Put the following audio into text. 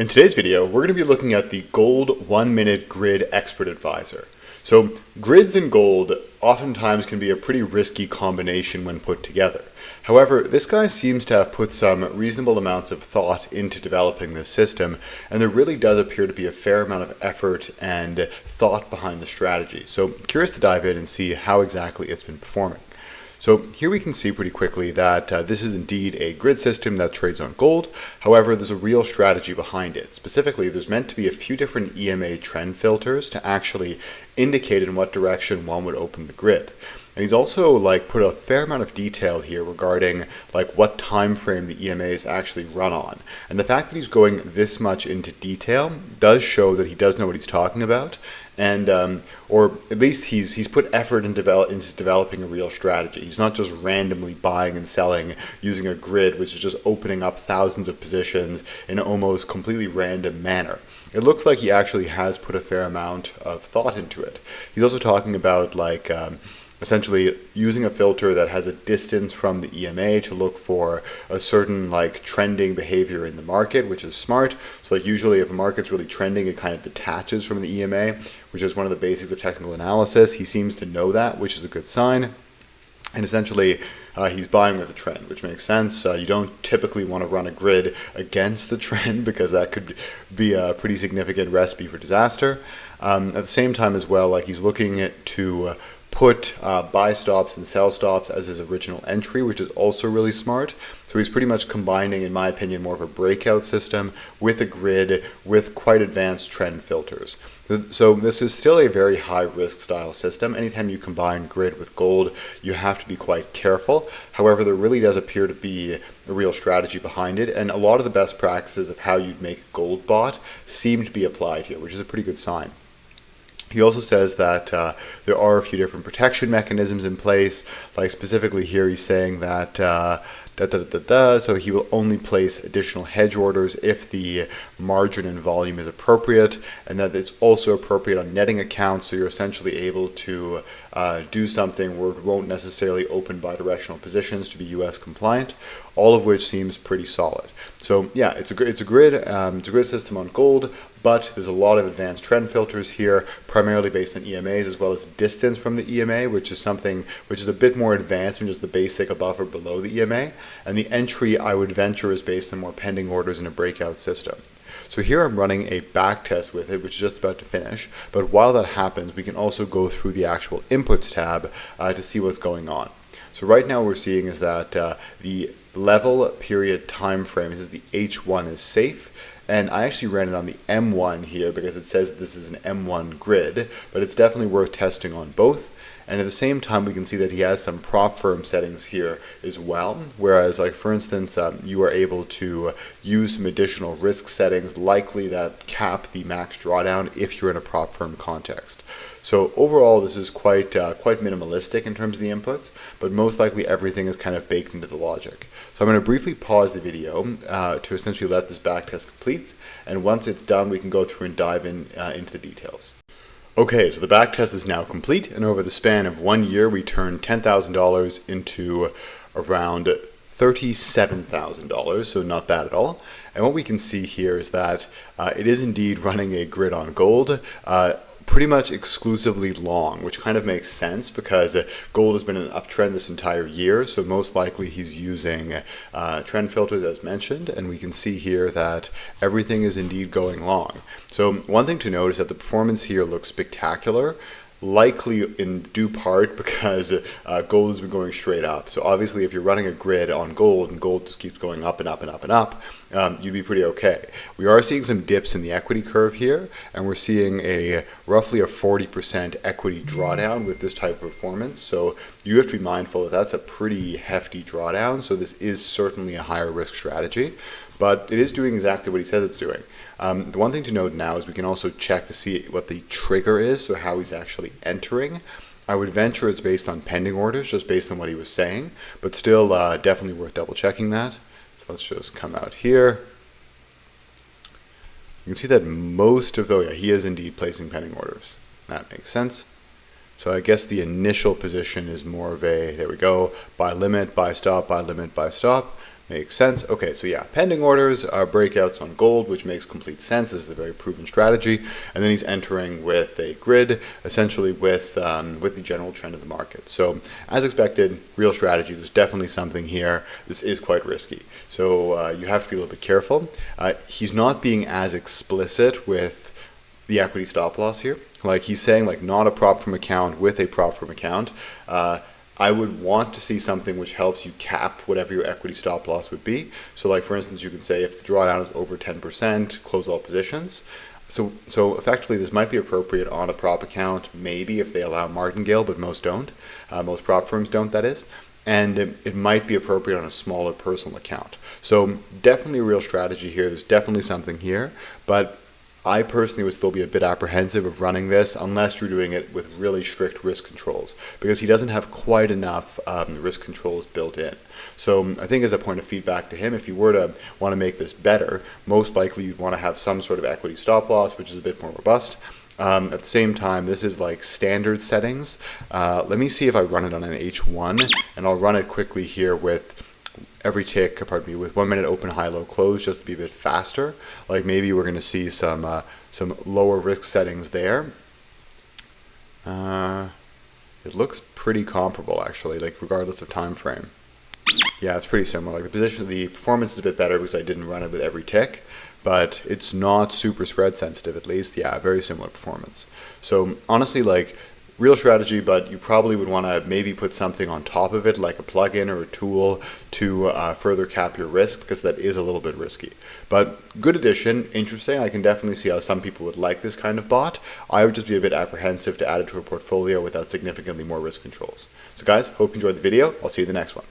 In today's video, we're going to be looking at the Gold 1-Minute Grid Expert Advisor. So grids and gold oftentimes can be a pretty risky combination when put together. However, this guy seems to have put some reasonable amounts of thought into developing this system, and there really does appear to be a fair amount of effort and thought behind the strategy. So curious to dive in and see how exactly it's been performing. So here we can see pretty quickly that this is indeed a grid system that trades on gold. However, there's a real strategy behind it. Specifically, there's meant to be a few different EMA trend filters to actually indicate in what direction one would open the grid. And he's also put a fair amount of detail here regarding what time frame the EMAs actually run on. And the fact that he's going this much into detail does show that he does know what he's talking about, and or at least he's put effort into developing a real strategy. He's not just randomly buying and selling using a grid which is just opening up thousands of positions in an almost completely random manner. It looks like he actually has put a fair amount of thought into it. He's also talking about essentially using a filter that has a distance from the EMA to look for a certain trending behavior in the market, which is smart. So usually if a market's really trending, it kind of detaches from the EMA, which is one of the basics of technical analysis. He seems to know that, which is a good sign. And essentially, he's buying with the trend, which makes sense. You don't typically want to run a grid against the trend because that could be a pretty significant recipe for disaster. At the same time as well, he's looking to put buy stops and sell stops as his original entry, which is also really smart. So he's pretty much combining, in my opinion, more of a breakout system with a grid with quite advanced trend filters. So this is still a very high risk style system. Anytime you combine grid with gold, you have to be quite careful. However, there really does appear to be a real strategy behind it, and a lot of the best practices of how you'd make a gold bot seem to be applied here, which is a pretty good sign. He also says that there are a few different protection mechanisms in place, specifically here he's saying that so he will only place additional hedge orders if the margin and volume is appropriate, and that it's also appropriate on netting accounts, so you're essentially able to do something where it won't necessarily open bidirectional positions to be US compliant, all of which seems pretty solid. So yeah, it's a grid system on gold, but there's a lot of advanced trend filters here, primarily based on EMAs as well as distance from the EMA, which is something which is a bit more advanced than just the basic above or below the EMA. And the entry, I would venture, is based on more pending orders in a breakout system. So here I'm running a back test with it, which is just about to finish. But while that happens, we can also go through the actual inputs tab to see what's going on. So right now what we're seeing is that the level period time frame, this is the H1, is safe. And I actually ran it on the M1 here because it says that this is an M1 grid, but it's definitely worth testing on both. And at the same time, we can see that he has some prop firm settings here as well. Whereas, for instance, you are able to use some additional risk settings, likely that cap the max drawdown if you're in a prop firm context. So overall, this is quite minimalistic in terms of the inputs, but most likely everything is kind of baked into the logic. So I'm going to briefly pause the video to essentially let this backtest complete, and once it's done, we can go through and dive into the details. Okay, so the backtest is now complete, and over the span of 1 year, we turned $10,000 into around $37,000, so not bad at all. And what we can see here is that it is indeed running a grid on gold, pretty much exclusively long, which kind of makes sense because gold has been in an uptrend this entire year, so most likely he's using trend filters as mentioned, and we can see here that everything is indeed going long. So one thing to note is that the performance here looks spectacular, likely in due part because gold has been going straight up. So obviously if you're running a grid on gold and gold just keeps going up and up and up and up, you'd be pretty okay. We are seeing some dips in the equity curve here, and we're seeing roughly a 40% equity drawdown with this type of performance. So you have to be mindful that that's a pretty hefty drawdown. So this is certainly a higher risk strategy, but it is doing exactly what he says it's doing. The one thing to note now is we can also check to see what the trigger is, so how he's actually entering. I would venture it's based on pending orders, just based on what he was saying, but still definitely worth double checking that. So let's just come out here. You can see that most of he is indeed placing pending orders. That makes sense. So I guess the initial position is more of a, there we go, buy limit, buy stop, buy limit, buy stop. Makes sense. Okay, so yeah, pending orders are breakouts on gold, which makes complete sense. This is a very proven strategy. And then he's entering with a grid, essentially with the general trend of the market. So as expected, real strategy. There's definitely something here. This is quite risky. So you have to be a little bit careful. He's not being as explicit with the equity stop loss here. Like he's saying, like not a prop firm account with a prop firm account. I would want to see something which helps you cap whatever your equity stop loss would be. So like for instance, you could say if the drawdown is over 10%, close all positions. So effectively this might be appropriate on a prop account, maybe if they allow martingale, but most don't. Most prop firms don't, that is. And it might be appropriate on a smaller personal account. So definitely a real strategy here. There's definitely something here, but I personally would still be a bit apprehensive of running this unless you're doing it with really strict risk controls, because he doesn't have quite enough risk controls built in. So I think as a point of feedback to him, if you were to want to make this better, most likely you'd want to have some sort of equity stop loss, which is a bit more robust. At the same time, this is like standard settings. Let me see if I run it on an H1, and I'll run it quickly here with every tick, with 1 minute open, high, low, close, just to be a bit faster. Like maybe we're going to see some lower risk settings there. It looks pretty comparable actually, like regardless of time frame. Yeah, it's pretty similar. Like the performance is a bit better because I didn't run it with every tick, but it's not super spread sensitive at least. Yeah, very similar performance. So honestly, like real strategy, but you probably would want to maybe put something on top of it, like a plugin or a tool to further cap your risk, because that is a little bit risky. But good addition, interesting. I can definitely see how some people would like this kind of bot. I would just be a bit apprehensive to add it to a portfolio without significantly more risk controls. So guys, hope you enjoyed the video. I'll see you in the next one.